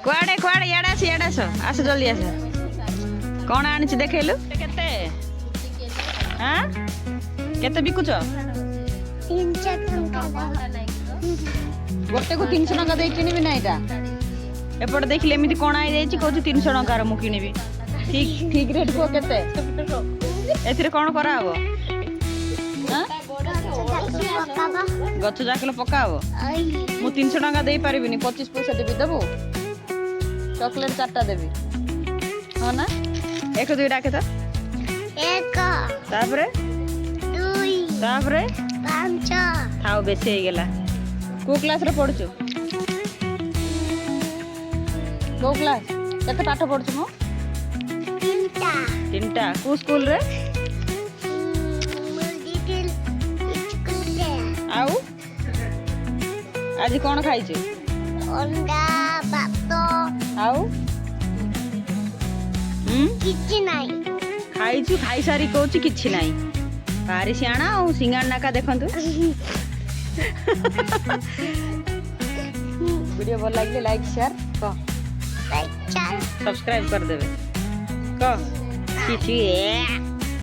कुआड़े कुआड़े याडा आस आस जल्दी आस कौन आनी देखलु केते हां केते बिकुछ गोटे को 300 टका दे किनिबि ना एटा एपट देखिले एमिति कोण आई जाईची कहू 300 टका मु किनिबि ठीक ठीक रेट को केते एथिरे कोन करा हबो हां गछ जाकले पकाबो मु 300 टका दे पारिबिनी 25 पैसा देबी दबो चॉकलेट 4टा देबी हो ना 1 2 डाके तो 1 तापरे 2 तापरे 5 थाओ बेसी हे गेला को क्लास रे पढछु को क्लास केते पाठ पढछु मो 3टा को स्कूल रे आउ आज कौन खाई अंडा भात आउ किछि नाही खाई खाई सारी कहूँ किछि नाही भारी सियाणा और सिंगार नाका देखंतु वीडियो भल लगे लाइक शेयर सब्सक्राइब सब्सक्राइब कर देबे क छी छी